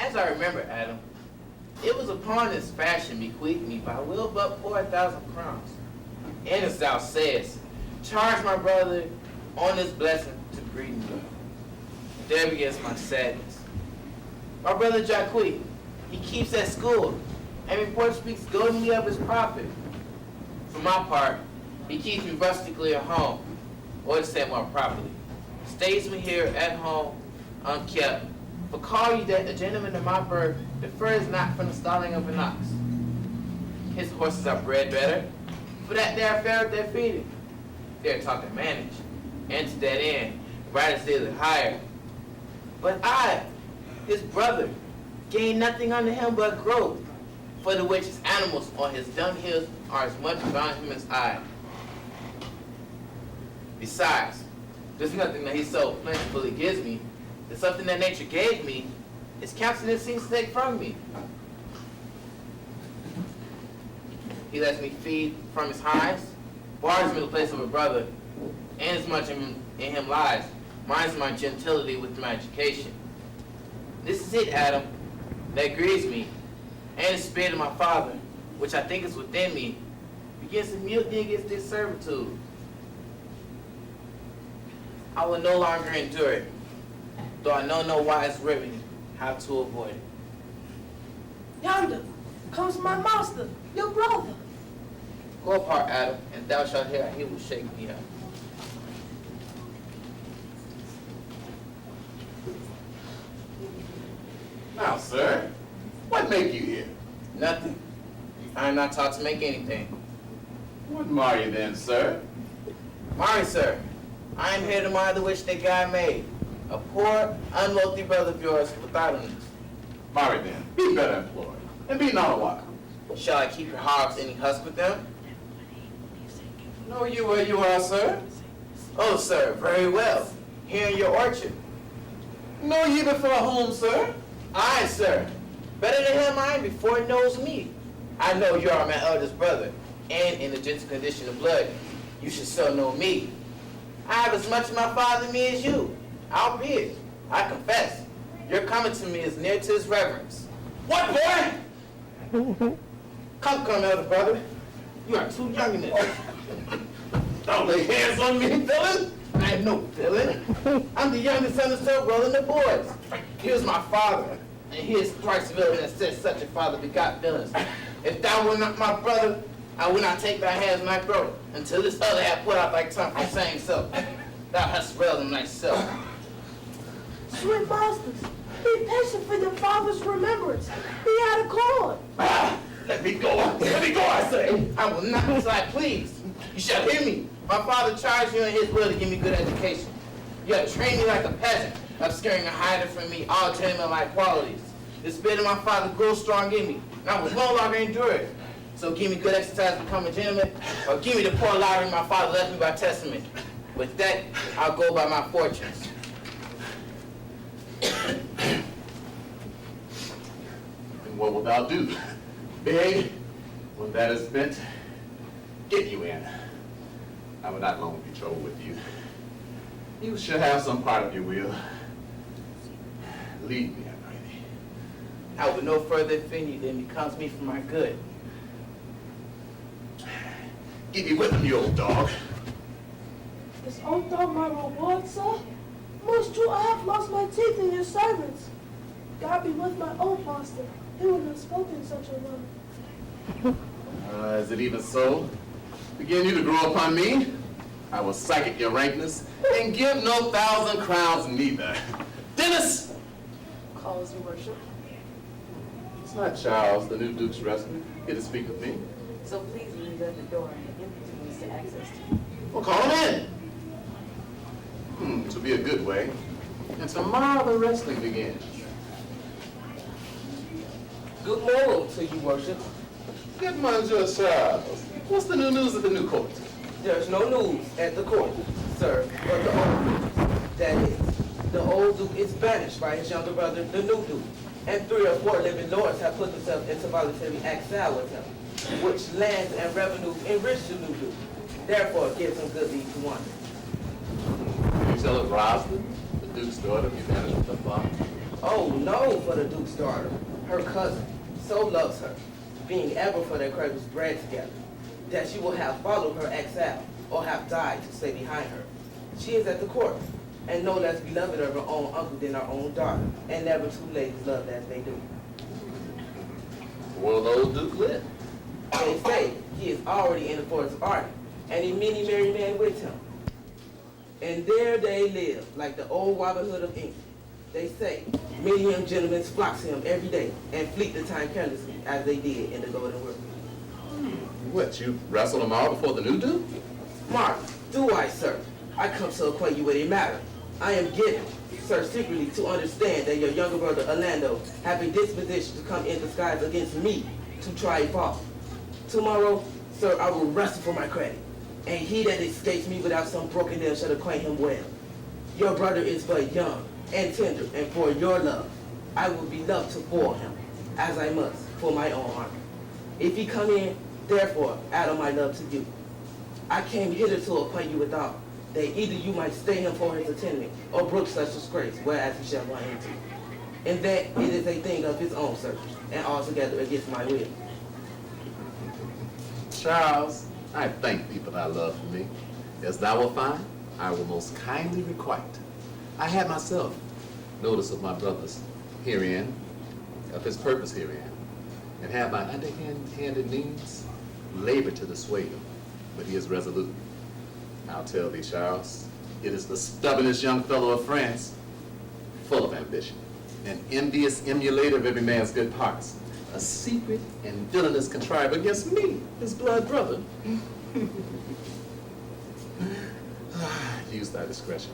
As I remember, Adam, it was upon this fashion bequeathed me by will but 4,000 crowns. And as thou sayest, charge my brother on this blessing to greet me. There begins my sadness. My brother Jacques, he keeps at school, and report speaks goldenly of his profit. For my part, he keeps me rustically at home, or to say more properly, stays me here at home, unkept. For call you that a gentleman of my birth differs not from the stalling of an ox. His horses are bred better, for that they are fair at their feeding. They are taught to manage, and to that end, riders daily higher. But I, his brother, gain nothing under him but growth, for the which his animals on his dunghills are as much around him as I. Besides, there's nothing that he so plentifully gives me, that something that nature gave me, his countenance seems to take from me. He lets me feed from his hives, bars me the place of a brother, and as much in him lies, mine's my gentility with my education. This is it, Adam, that grieves me, and the spirit of my father, which I think is within me, begins to mutiny against this servitude. I will no longer endure it, though I know no wise remedy how to avoid it. Yonder comes my master, your brother. Go apart, Adam, and thou shalt hear how he will shake me up. Now, sir, what make you here? Nothing. I am not taught to make anything. What mar you then, sir? Marry, sir, I am here to mar the wish that God made. A poor, unwealthy brother of yours with idleness. Marry then, be better employed, and be not a while. Shall I keep your hogs any husk with them? Know you where you are, sir? Oh, sir, very well. Here in your orchard. Know ye before whom, sir? Aye, sir. Better than him I am before he knows me. I know you are my eldest brother, and in the gentle condition of blood, you should so know me. I have as much of my father in me as you. Albeit, I confess, your coming to me is near to his reverence. What, boy? Come, elder brother. You are too young in this. Don't lay hands on me, villain! I am no villain. I'm the youngest son of Sir Roland the boys. He was my father, and he is thrice villain that said such a father begot villains. If thou were not my brother, I would not take thy hands when I grow, until this other had put out thy tongue from saying so. Thou hast railed on thyself. Sweet masters, be patient for your father's remembrance. He had a cord. Ah, let me go, I say. I will not until I please. You shall hear me. My father charged you in his will to give me good education. You have trained me like a peasant, obscuring and hiding from me all gentleman-like qualities. The spirit of my father grows strong in me, and I will no longer endure it. So give me good exercise to become a gentleman, or give me the poor lottery my father left me by testament. With that, I'll go by my fortunes. And what wilt thou do? Beg, when that is spent, get you in. I will not long betroth with you. You shall have some part of your will. Leave me, I pray thee. I will no further offend you than becomes me for my good. Get me with him, you old dog. Is old dog my reward, sir? Most true, I have lost my teeth in your servants. God be with my old master. He would have spoken such a word. Is it even so? Begin you to grow upon me? I will psychic your rankness and give no 1,000 crowns neither. Dennis! Calls your worship. It's not Charles, the new Duke's wrestler. Here to speak with me. So please leave at the door and empty needs to access to you. Well, call him in. This will be a good way. And tomorrow the wrestling begins. Good morrow to you, worship. Good monsieur Charles. What's the new news at the new court? There's no news at the court, sir, but the old news. That is, the old Duke is banished by his younger brother, the new Duke, and 3 or 4 living lords have put themselves into voluntary exile with him, which lands and revenue enrich the new Duke. Therefore, it gives him good leave to wander. Can you tell us Roslyn, the Duke's daughter, be banished with her father? Oh no, for the Duke's daughter, her cousin, so loves her, being ever for their cradles bred together, that she will have followed her exile, or have died to stay behind her. She is at the court, and no less beloved of her own uncle than her own daughter, and never two ladies loved as they do. Will the old Duke live? They say he is already in the forest of Arden, and a many merry man with him. And there they live, like the old Robin Hood of England. They say many young gentlemen flock to him every day, and fleet the time carelessly, as they did in the Golden World. What, you wrestled them all before the new Duke? Mark, do I, sir? I come to acquaint you with a matter. I am given, sir, secretly to understand that your younger brother Orlando have a disposition to come in disguise against me to try a fall. Tomorrow, sir, I will wrestle for my credit, and he that escapes me without some broken nail shall acquaint him well. Your brother is but young and tender, and for your love, I will be loved to foil him, as I must, for my own honor. If he come in, therefore, out of my love to you, I came hither to acquaint you with all, that either you might stay him for his attendant, or brook such disgrace, whereas he shall run into. And that it is a thing of his own, sir, and altogether against my will. Charles, I thank people I love for me. As thou wilt find, I will most kindly requite. I had myself notice of my brother's herein, of his purpose herein, and have by underhanded means labored to dissuade him, but he is resolute. I'll tell thee, Charles, it is the stubbornest young fellow of France, full of ambition, an envious emulator of every man's good parts, a secret and villainous contriver against me, his blood brother. Use thy discretion,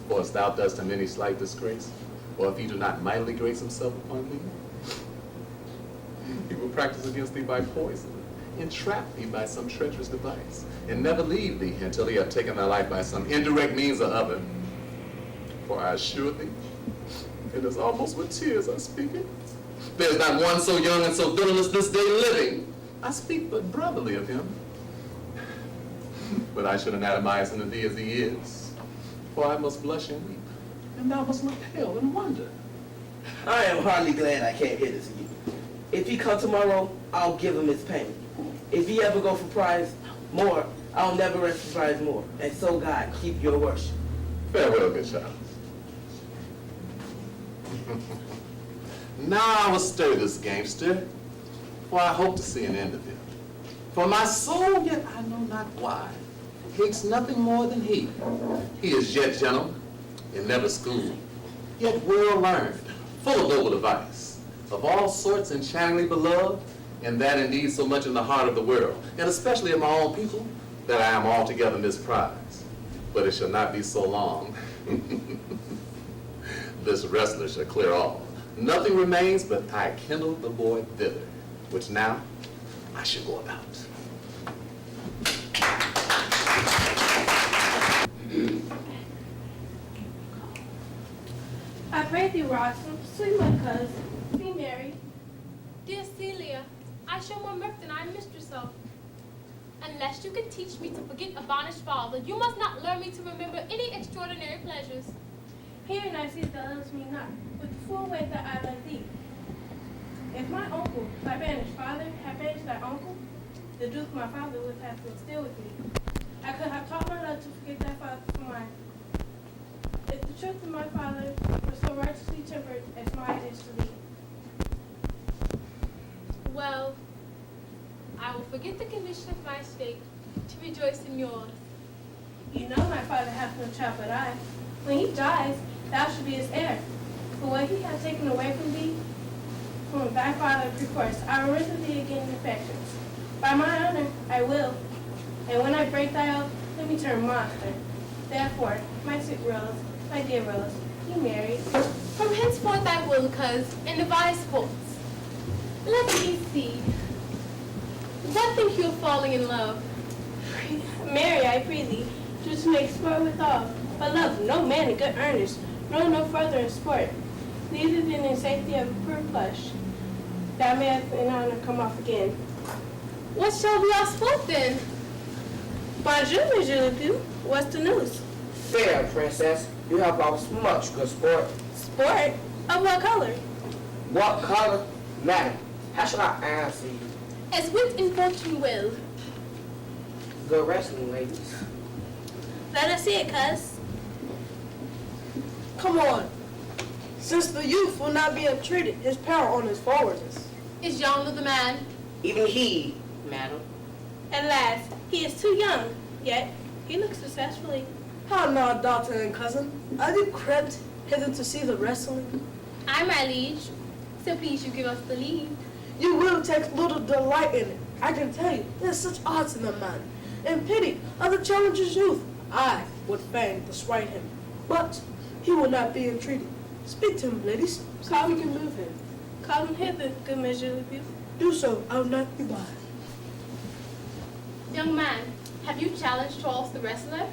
or as thou dost him any slight disgrace, or if he do not mightily grace himself upon thee, he will practice against thee by poison, entrap thee by some treacherous device, and never leave thee until he have taken thy life by some indirect means or other. For I assure thee, it is almost with tears I speak it, there is not one so young and so villainous this day living. I speak but brotherly of him. But I should anatomize unto thee as he is, for I must blush and weep, and thou must look pale and wonder. I am hardly glad I came hither to you. If he come tomorrow, I'll give him his payment. If he ever go for prize more, I'll never rest for prize more. And so God, keep your worship. Farewell, good child. Now I will stir this gangster, for I hope to see an end of him. For my soul, yet I know not why, hates nothing more than he. He is yet gentle, and never schooled, yet well learned, full of noble advice, of all sorts enchantingly beloved, and that indeed so much in the heart of the world, and especially of my own people, that I am altogether misprized. But it shall not be so long. This wrestler shall clear all. Nothing remains but I kindle the boy thither, which now I shall go about. I pray thee, Rosalind, sweet my cousin, be married. Dear Celia, I show more mirth than I mistress of. Unless you can teach me to forget a banished father, you must not learn me to remember any extraordinary pleasures. Herein I see that loves me not, with the full weight that I love thee. If my uncle, thy banished father, had banished thy uncle, the Duke my father would have been still with me. I could have taught my love to forget thy father for mine. If the truth of my father were so righteously tempered as mine is to thee. Well, I will forget the condition of my state to rejoice in yours. You know my father hath no child but I. When he dies, thou shalt be his heir. For what he hath taken away from thee, from thy father perforce, I will render thee again in affections. By my honor, I will. And when I break thy oath, let me turn monster. Therefore, my sweet Rose, my dear Rose, be married. From henceforth I will, cuz, and devise sports. Let me see. What think you of falling in love? Marry, I pray thee, to make sport withal. But love no man in good earnest, nor no further in sport, neither than in safety of a poor flesh. Thou mayest in honor come off again. What shall be our sport then? Bonjour, Monsieur Le Duc. What's the news? Fair princess, you have lost much good sport. Sport? Of what color? What color? Madam, how should I answer you? As wit and fortune will. Good wrestling, ladies. Let us see it, cuz. Come on. Since the youth will not be entreated, his power on his forwardness. Is yonder the man? Even he, madam. And last, he is too young, yet he looks successfully. How now, daughter and cousin? Are you crept hither to see the wrestling? Aye, my liege. So please you give us the lead. You will take little delight in it. I can tell you, there's such arts in the man. In pity of the challenger's youth, I would fain persuade him. But he will not be entreated. Speak to him, ladies. See if we can move him. Call him hither, good measure of youth. Do so, I will not be by. Young man, have you challenged Charles the wrestler?